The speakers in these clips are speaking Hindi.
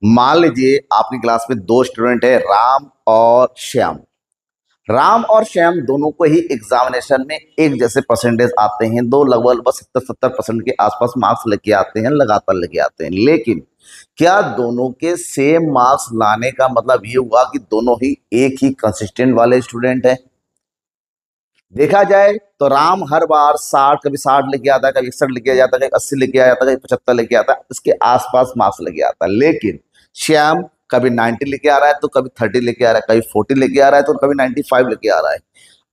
मान लीजिए आपकी क्लास में दो स्टूडेंट है, राम और श्याम। राम और श्याम दोनों को ही एग्जामिनेशन में एक जैसे परसेंटेज आते हैं, दो लगभग 70-70% के आसपास मार्क्स लेके आते हैं, लगातार लेके आते हैं। लेकिन क्या दोनों के सेम मार्क्स लाने का मतलब ये हुआ कि दोनों ही एक ही कंसिस्टेंट वाले स्टूडेंट हैं? देखा जाए तो राम हर बार 60, कभी 60 लेके आता है, कभी 61 लेके आ जाता है, कभी 80 लेके आ जाता है, कभी 75 लेके आता है, इसके आसपास मार्क्स लेके आता है। लेकिन श्याम कभी 90 लेके आ रहा है, तो कभी 30 लेके आ रहा है, कभी 40 लेके आ रहा है, तो कभी 95 लेके आ रहा है।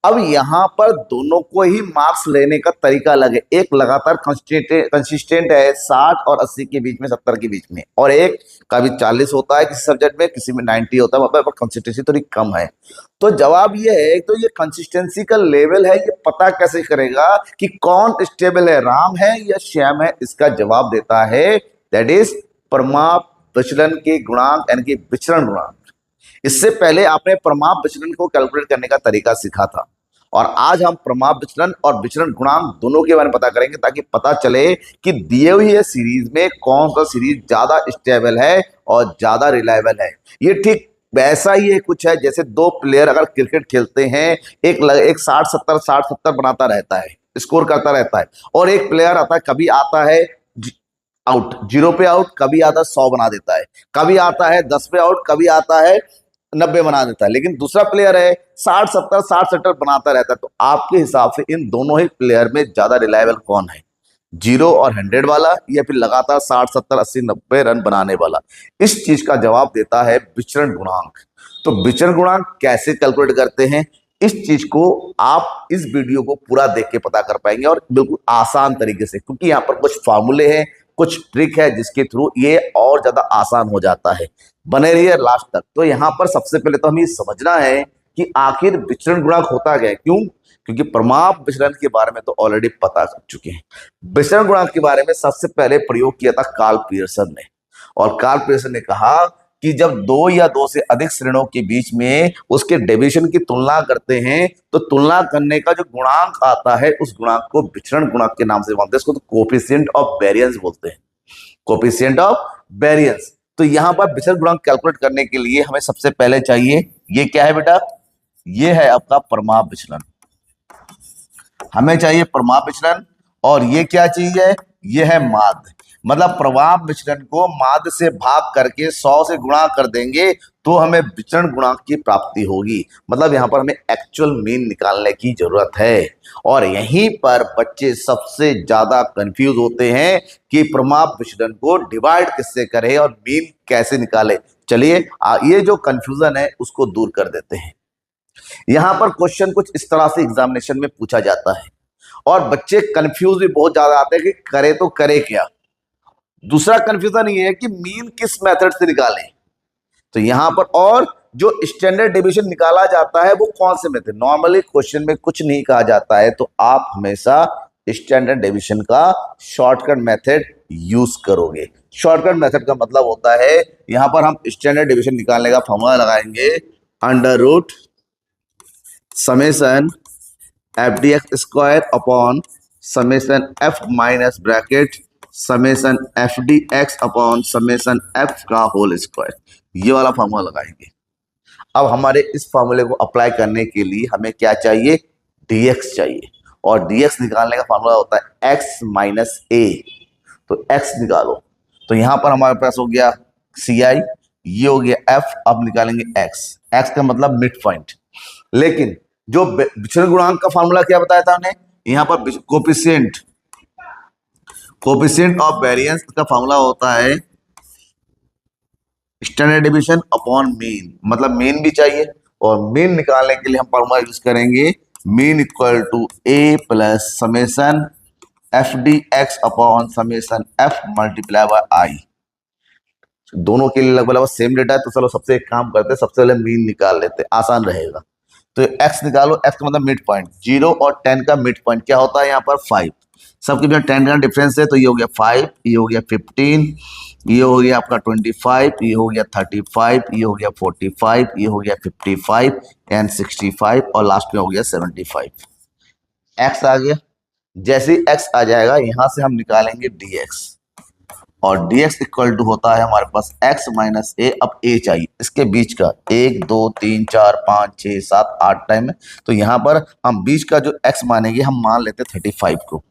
अब यहाँ पर दोनों को ही मार्क्स लेने का तरीका अलग है। एक लगातार कंसिस्टेंट है 60 और 80 के बीच में, 70 के बीच में, और एक कभी 40 होता है किसी सब्जेक्ट में, किसी में 90 होता है, मतलब कंसिस्टेंसी थोड़ी कम है। तो जवाब ये है, तो ये कंसिस्टेंसी का लेवल है, ये पता कैसे करेगा कि कौन स्टेबल है, राम है या श्याम है? इसका जवाब देता है दैट इज प्रमाप विचलन के गुणांक, यानी कि विचरण गुणांक। इससे पहले आपने प्रमाप विचलन को कैलकुलेट करने का तरीका सीखा था, और आज हम प्रमाप विचलन और विचरण गुणांक दोनों के बारे में पता करेंगे, ताकि पता चले कि दिए हुई है सीरीज में कौन सा सीरीज ज्यादा स्टेबल है और ज्यादा रिलायबल है। ये ठीक वैसा ही है, कुछ है जैसे दो प्लेयर अगर क्रिकेट खेलते हैं, एक 60-70 बनाता रहता है, स्कोर करता रहता है, और एक प्लेयर आता है, कभी आता है आउट, 0 पे आउट, कभी आता है 100 बना देता है, कभी आता है 10 पे आउट, कभी आता है 90 बना देता है। लेकिन दूसरा प्लेयर है 60-70 बनाता रहता है। तो आपके हिसाब से इन दोनों ही प्लेयर में ज्यादा रिलायबल कौन है, 0 और 100 वाला, या फिर लगातार 60-70-80-90 रन बनाने वाला? इस चीज का जवाब देता है विचरण गुणांक। तो विचरण गुणांक कैसे कैलकुलेट करते हैं, इस चीज को आप इस वीडियो को पूरा देख के पता कर पाएंगे, और बिल्कुल आसान तरीके से, क्योंकि यहाँ पर कुछ फार्मूले हैं, कुछ ट्रिक है, जिसके थ्रू ये और ज्यादा आसान हो जाता है। बने रहिए लास्ट तक। तो यहाँ पर सबसे पहले तो हमें समझना है कि आखिर विचरण गुणांक होता क्या है। क्यों? क्योंकि प्रमाप विचलन के बारे में तो ऑलरेडी पता कर चुके हैं। विचरण गुणांक के बारे में सबसे पहले प्रयोग किया था कार्ल पियर्सन ने, और कार्ल पियर्सन ने कहा कि जब दो या दो से अधिक श्रेणियों के बीच में उसके डेविएशन की तुलना करते हैं, तो तुलना करने का जो गुणांक आता है, उस गुणांक को विचरण गुणांक के नाम से मानते हैं। इसको तो कोफिशिएंट ऑफ वेरिएंस बोलते हैं, कोफिशिएंट ऑफ वेरिएंस। तो यहां पर विचरण गुणांक कैलकुलेट करने के लिए हमें सबसे पहले चाहिए, ये क्या है बेटा? ये है आपका प्रमाप विचलन। हमें चाहिए प्रमाप विचलन, और ये क्या चीज है? ये है माध्य। मतलब प्रमाप विचलन को माध्य से भाग करके 100 से गुणा कर देंगे, तो हमें विचरण गुणांक की प्राप्ति होगी। मतलब यहाँ पर हमें एक्चुअल मीन निकालने की जरूरत है, और यहीं पर बच्चे सबसे ज्यादा कंफ्यूज होते हैं कि प्रमाप विचलन को डिवाइड किससे करें और मीन कैसे निकाले। चलिए ये जो कंफ्यूजन है उसको दूर कर देते हैं। यहां पर क्वेश्चन कुछ इस तरह से एग्जामिनेशन में पूछा जाता है, और बच्चे कंफ्यूज भी बहुत ज्यादा आते हैं कि करे तो करे क्या। दूसरा कंफ्यूजन ये है कि मीन किस मेथड से निकालें। तो यहां पर और जो स्टैंडर्ड डेविएशन निकाला जाता है वो कौन से मेथड? नॉर्मली क्वेश्चन में कुछ नहीं कहा जाता है, तो आप हमेशा स्टैंडर्ड डेविएशन का शॉर्टकट मेथड यूज करोगे। शॉर्टकट मेथड का मतलब होता है, यहां पर हम स्टैंडर्ड डेविएशन निकालने का फॉर्मूला लगाएंगे, under root summation F D X square upon summation F minus bracket summation F D X upon summation F का होल स्क्वायर, ये वाला फॉर्मूला लगाएंगे। अब हमारे इस फॉर्मूले को अप्लाई करने के लिए हमें क्या चाहिए? dx चाहिए, और dx निकालने का फॉर्मूला होता है x माइनस ए। तो x निकालो, तो यहां पर हमारे पास हो गया ci, ये हो गया f। अब निकालेंगे x का मतलब मिड पॉइंट। लेकिन जो विचरण गुणांक का फॉर्मूला क्या बताया था हमने, यहां पर कोफिशिएंट ऑफ वेरिएंस का फॉर्मूला होता है स्टैंडर्ड डेविएशन अपॉन मीन। मतलब मीन भी चाहिए, और मीन निकालने के लिए हम फॉर्मूला यूज करेंगे mean equal to A plus summation F D X upon summation F multiply by I. दोनों के लिए लगभग सेम डेटा है, तो चलो सबसे एक काम करते हैं, सबसे पहले मीन निकाल लेते हैं, आसान रहेगा। तो x निकालो, x का मतलब मिड पॉइंट। 0 और 10 का मिड पॉइंट क्या होता है? यहाँ पर 5। सबके बीच 10 का डिफरेंस है, तो ये हो गया 5, ये हो गया 15, ये हो गया आपका 25, ये हो गया 35, ये हो गया 45, ये हो गया 55 एंड 65, और लास्ट में हो गया 75। x आ गया। जैसे ही x आ जाएगा, यहां से हम निकालेंगे dx। और dx इक्वल टू होता है हमारे पास x माइनस ए। अब a चाहिए इसके बीच का, 1 2 3 4 5 6 7 8 टाइम है, तो यहां पर हम बीच का जो x मानेंगे हम मान लेते हैं 35 को।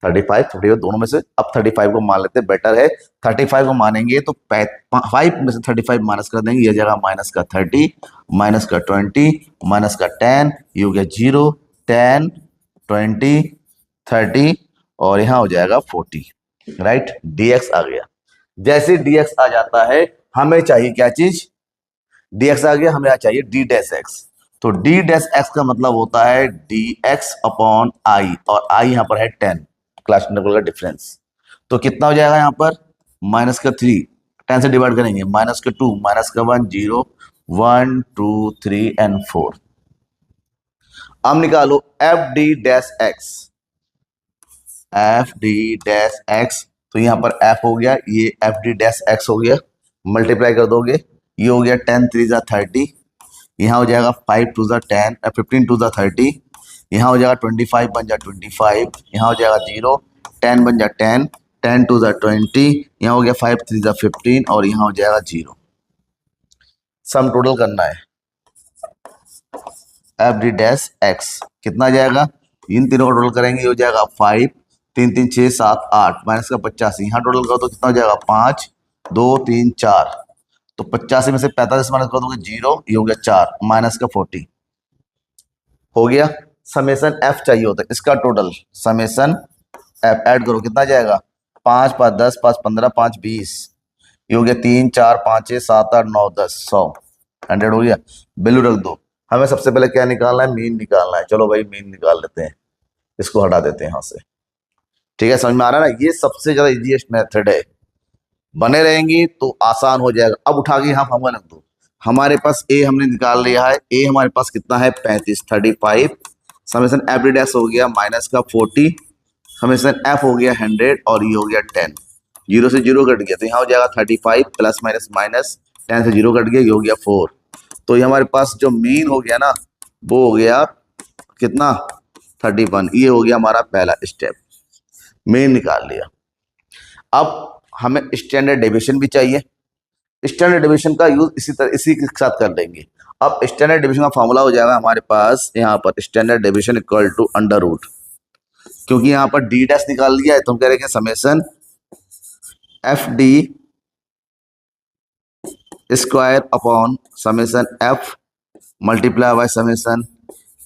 35 दोनों में से अब 35 को मान लेते हैं, बेटर है। 35 को मानेंगे तो 5 में से 35 माइनस कर देंगे, ये जगह माइनस का 30 माइनस का 20 माइनस का 10, ये हो गया 0 10 20 30 और यहाँ हो जाएगा 40, राइट। dx आ गया। जैसे dx आ जाता है हमें चाहिए क्या चीज, dx आ गया, हमें यहाँ चाहिए d डैश x। तो d डैश x का मतलब होता है dx अपॉन i, और i यहाँ पर है 10 क्लास इंटरवल का डिफरेंस। तो कितना हो जाएगा यहाँ पर, माइनस का 3, 10 से डिवाइड करेंगे, माइनस का 2 माइनस का 1 0 1 2 3 एंड 4। अब निकालो F D dash x, F D dash x, तो यहां पर एफ हो गया, ये एफ डी डैश एक्स हो गया, मल्टीप्लाई कर दोगे, ये हो गया 10 3 जा 30, यहाँ हो जाएगा 5 2 जा 10, 15 2 जा 30, यहाँ हो जाएगा 25 बन जा 25, यहाँ हो जाएगा 0 10 बन जा 10 10 2 जा 20, यहाँ हो गया 5 3 जा 15 और यहाँ हो जाएगा 0। सम टोटल करना है एफ डी डैश एक्स, कितना जाएगा, इन तीनों का टोटल करेंगे, ये हो जाएगा 5 3 3 6 7 8 माइनस का 85, यहाँ टोटल करो तो कितना हो जाएगा 5 2 3 4, तो 85 में से 45 माइनस कर दोगे 0, ये हो गया 4 माइनस का 40 हो गया। समेसन एफ चाहिए होता है, इसका टोटल समेसन एफ ऐड करो, कितना जाएगा 5 5 10 5 15 5 20, ये हो गया 3 4 5 6 7 8 9 10 100 100 हो गया। वैल्यू रख दो। हमें सबसे पहले क्या निकालना है, मीन निकालना है। चलो भाई मीन निकाल लेते हैं, इसको हटा देते हैं यहाँ से। ठीक है, समझ में आ रहा है ना, ये सबसे ज्यादा इजीएस्ट मेथड है, बने रहेंगी तो आसान हो जाएगा। अब उठा के यहाँ फॉर्मूला रख दो। हमारे पास ए हमने निकाल लिया है, ए हमारे पास कितना है 35 35, समेसन एफ डी डैश हो गया माइनस का 40, समेसन एफ हो गया 100 और ये हो गया 10, 0 से 0 कट गया तो यहाँ हो जाएगा 35 प्लस माइनस माइनस 10 से 0 कट गया, ये हो गया 4। तो ये हमारे पास जो मीन हो गया ना वो हो गया कितना 31, ये हो गया हमारा पहला स्टेप, मीन निकाल लिया। अब हमें स्टैंडर्ड डेविएशन भी चाहिए, स्टैंडर्ड डेविएशन का यूज इसी के साथ कर लेंगे। अब स्टैंडर्ड डेविएशन का फॉर्मूला हो जाएगा हमारे पास यहाँ पर standard deviation equal to under root, क्योंकि यहाँ पर डी डैश निकाल लिया है तो हम कह रहे हैं summation F D square upon summation F multiply bye summation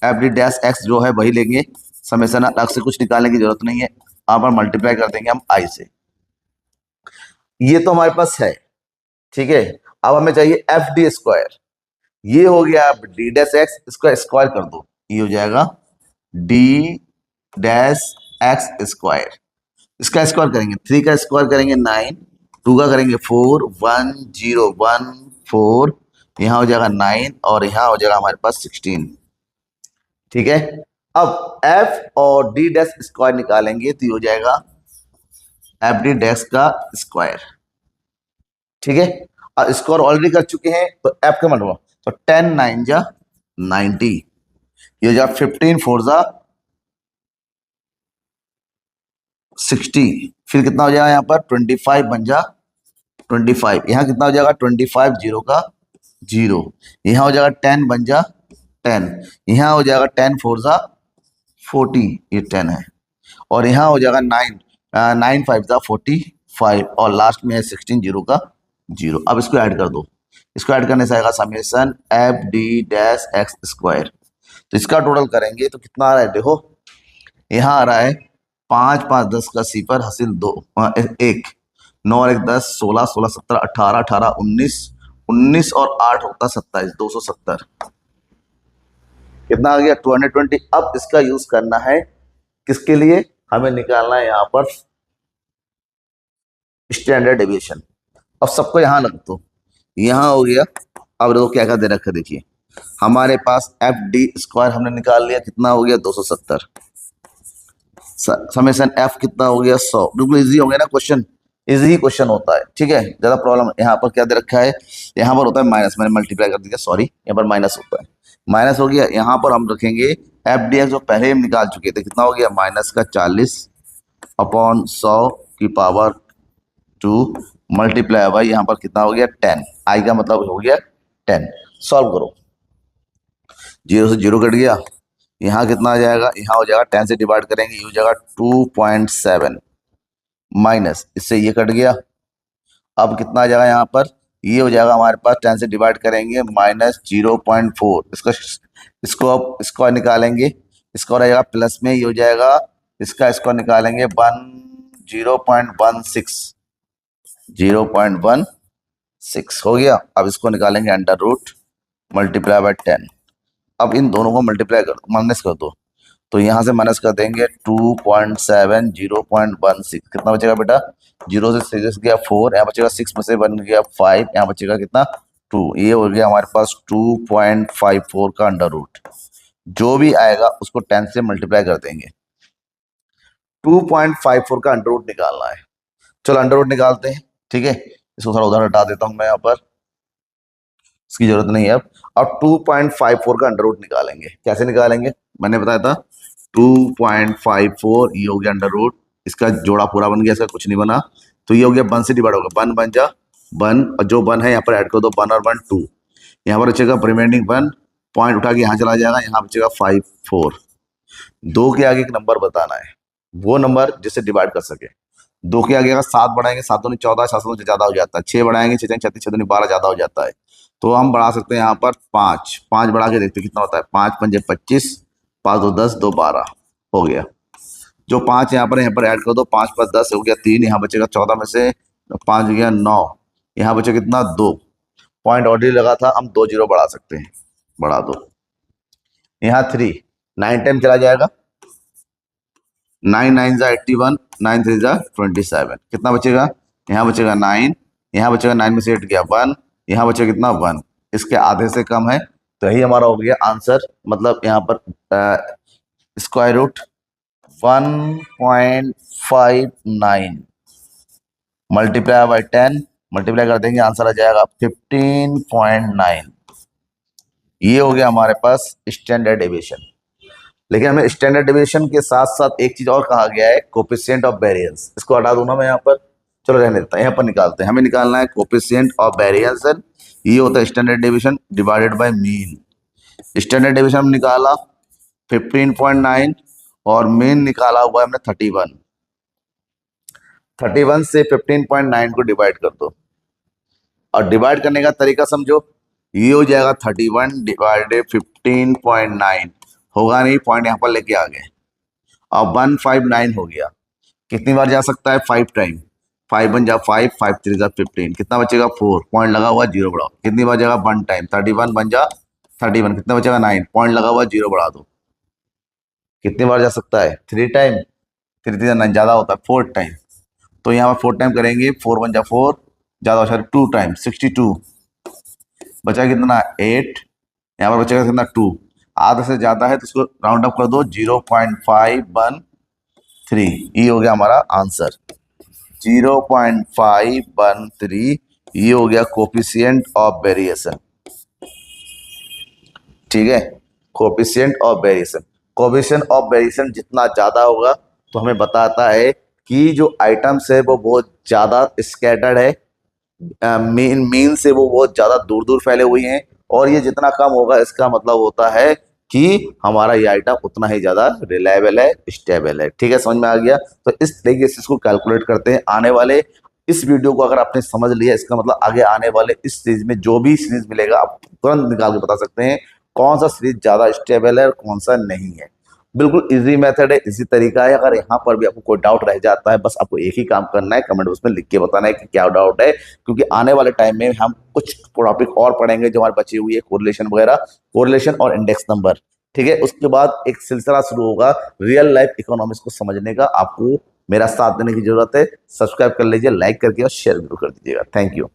F D dash x जो है वही लेंगे, समेसन अलग से कुछ निकालने की जरूरत नहीं है, यहाँ पर मल्टीप्लाई कर देंगे हम आई से। ये तो हमारे पास है, ठीक है। अब हमें चाहिए एफ डी स्क्वायर, ये हो गया डी डैश एक्स, इसको स्क्वायर कर दो, ये हो जाएगा डी डैश एक्स स्क्वायर, इसका स्क्वायर करेंगे 3 का स्क्वायर करेंगे 9, 2 का करेंगे 4 1 0 1 4, यहाँ हो जाएगा 9 और यहाँ हो जाएगा हमारे पास 16, ठीक है। अब एफ और डी डैश स्क्वायर निकालेंगे तो ये हो जाएगा एफ डी डैश का स्क्वायर, ठीक है। और स्क्वायर ऑलरेडी कर चुके हैं तो एफ का मतलब तो 10 9 जा 90, ये जा 15 4 जा 60, फिर कितना हो जाएगा यहाँ पर 25 बन जा 25, यहाँ कितना हो जाएगा 25 0 का 0, यहाँ हो जाएगा 10 बन जा 10, यहाँ हो जाएगा 10 4 जा 40, ये 10 है, और यहाँ हो जाएगा 9 5 जा 45 और लास्ट में है 16 0 का 0। अब इसको ऐड कर दो, इसको ऐड करने से आएगा summation F D dash x square, तो इसका टोटल करेंगे तो कितना आ रहा है, देखो यहाँ आ रहा है 5 5 10 का सिफर हासिल 2 1 9 1 10 16 16 17 18 18 19 19 और 8 होता 27 270, कितना आ गया 220। अब इसका यूज करना है किसके लिए, हमें निकालना है यहाँ पर स्टैंडर्ड डेविएशन। अब सबको यहाँ लग दो, यहाँ हो गया। अब देखो क्या क्या दे रखा है, देखिए हमारे पास एफ डी स्क्वायर हमने निकाल लिया, कितना हो गया 270, समेसन एफ कितना हो गया 100। बिल्कुल इजी हो गया ना क्वेश्चन, इजी क्वेश्चन होता है, ठीक है। ज्यादा प्रॉब्लम यहाँ पर क्या दे रखा है, यहाँ पर होता है माइनस, मैंने मल्टीप्लाई कर दिया सॉरी, यहाँ पर माइनस होता है, माइनस हो गया। यहाँ पर हम रखेंगे एफ डी एक्स जो पहले हम निकाल चुके थे, कितना हो गया माइनस का 40 अपॉन 100 की पावर 2 मल्टीप्लाई बाई यहाँ पर कितना हो गया 10, आई का मतलब हो गया 10। सॉल्व करो, 0 से 0 कट गया, यहाँ कितना आ जाएगा, यहाँ हो जाएगा 10 से डिवाइड करेंगे ये हो जाएगा 2.7 माइनस इससे ये कट गया। अब कितना आ जाएगा यहाँ पर, ये हो जाएगा हमारे पास 10 से डिवाइड करेंगे माइनस 0.4, इसको निकालेंगे, इसको हो जाएगा प्लस में ये हो जाएगा, इसको निकालेंगे 0.16 हो गया। अब इसको निकालेंगे अंडर रूट मल्टीप्लाई बाय 10। अब इन दोनों को मल्टीप्लाई कर माइनस कर दो, तो यहाँ से माइनस कर देंगे 2.7 0.16 कितना बचेगा बेटा, 0 से 6 गया 4, यहाँ बचेगा 6 में से 1 गया 5, यहाँ बचेगा कितना 2, ये हो गया हमारे पास 2.54 का अंडर रूट। जो भी आएगा उसको 10 से मल्टीप्लाई कर देंगे। 2.54 का अंडर रूट निकालना है। चलो अंडर रूट निकालते हैं, ठीक है। इसको थोड़ा उधर हटा देता हूं मैं, यहाँ पर इसकी जरूरत नहीं है अब 2.54 का अंडर रूट निकालेंगे। कैसे निकालेंगे, मैंने बताया था 2.54 ये हो गया अंडर रूट, इसका जोड़ा पूरा बन गया, इसका कुछ नहीं बना, तो ये हो गया 1 से डिवाइड होगा, 1 बन जा 1, और जो 1 है यहाँ पर ऐड कर दो, 1 और 1 2, यहाँ पर बचेगा रिमेंडिंग 1, पॉइंट उठा के यहाँ चला जाएगा, यहाँ बचेगा 5 4। 2 के आगे एक नंबर बताना है, वो नंबर जिससे डिवाइड कर सके। 2 के आगे अगर 7 बढ़ाएंगे 7 दूनी 14, 7 दूनी ज्यादा हो जाता है, 6 बढ़ाएंगे 6 36, 6 दूनी 12 ज्यादा हो जाता है, तो हम बढ़ा सकते हैं यहाँ पर 5 बढ़ा के देखते कितना होता है, 5 पंजे 25, 5 2 10, 2 12 हो गया। जो 5 यहाँ पर ऐड कर दो, 5 + 10 हो गया 3, यहाँ बचेगा 14 में से 5 गया 9, यहाँ बचेगा कितना 2, पॉइंट ऑलरेडी लगा था, हम 2 0 बढ़ा सकते हैं, बढ़ा दो, यहाँ 3 9 टाइम चला जाएगा, 9 9 जा 81, 9 3 जा 27, कितना बचेगा, यहाँ बचेगा 9, यहाँ बचेगा 9 में से 8 गया 1, यहाँ बचेगा कितना 1, इसके आधे से कम है, तो यही हमारा हो गया आंसर। मतलब यहाँ पर square root 1.59 multiply by 10, multiply कर देंगे आंसर आ जाएगा 15.9। ये हो गया हमारे पास स्टैंडर्ड डेविएशन। लेकिन हमें स्टैंडर्ड डेविएशन के साथ साथ एक चीज और कहा गया है, कोफिशिएंट ऑफ वेरिएंस। इसको हटा दूं ना मैं यहाँ पर, चलो रहने देता है, यहाँ पर निकालते हैं। हमें निकालना है कोफिशिएंट ऑफ वेरिएंस, ये होता है standard deviation divided by mean. Standard deviation हमने निकाला 15.9 और मीन निकाला हुआ है हमने 31। 31 से 15.9 को डिवाइड कर दो, और डिवाइड करने का तरीका समझो, ये हो जाएगा 31 डिवाइडेड 15.9, होगा नहीं, पॉइंट यहाँ पर लेके आ गए, अब 159 हो गया। कितनी बार जा सकता है, 5 टाइम, 5 1 जा 5, 5 3 जा 15, कितना बचेगा 4, पॉइंट लगा हुआ 0 बढ़ाओ। कितनी बार जाएगा 1 टाइम, 31 1 जा 31, कितना बचेगा 9, पॉइंट लगा हुआ 0 बढ़ा दो। कितनी बार जा सकता है, 3 टाइम, 3 3 9 ज्यादा होता है 4 टाइम, तो यहाँ पर 4 टाइम करेंगे, 4 1 जा 4 ज्यादा हो 2 टाइम 62, बचा कितना 8, यहाँ पर बचेगा कितना 2, आधा से ज्यादा है तो इसको राउंड अप कर दो 0.513, ये हो गया हमारा आंसर 0.513, ये हो गया कोफिशिएंट ऑफ वेरिएशन। ठीक है, coefficient of variation, coefficient of variation जितना ज्यादा होगा तो हमें बताता है कि जो आइटम्स है वो बहुत ज्यादा स्कैटर्ड है, मीन से वो बहुत ज्यादा दूर दूर फैले हुए हैं, और ये जितना कम होगा इसका मतलब होता है कि हमारा ये आइटम उतना ही ज्यादा रिलायबल है, स्टेबल है। ठीक है, समझ में आ गया। तो इस तरीके से इसको कैलकुलेट करते हैं। आने वाले इस वीडियो को अगर आपने समझ लिया, इसका मतलब आगे आने वाले इस सीरीज में जो भी सीरीज मिलेगा आप तुरंत निकाल के बता सकते हैं कौन सा सीरीज ज्यादा स्टेबल है और कौन सा नहीं है। बिल्कुल इजी मेथड है, इजी तरीका है। अगर यहाँ पर भी आपको कोई डाउट रह जाता है, बस आपको एक ही काम करना है, कमेंट बॉक्स में लिख के बताना है कि क्या डाउट है, क्योंकि आने वाले टाइम में हम कुछ टॉपिक और पढ़ेंगे जो हमारे बची हुई है, कोरिलेशन वगैरह, कोरिलेशन और इंडेक्स नंबर। ठीक है, उसके बाद एक सिलसिला शुरू होगा रियल लाइफ इकोनॉमिक्स को समझने का। आपको मेरा साथ देने की जरूरत है। सब्सक्राइब कर लीजिए, लाइक करके और शेयर जरूर कर दीजिएगा। Thank you.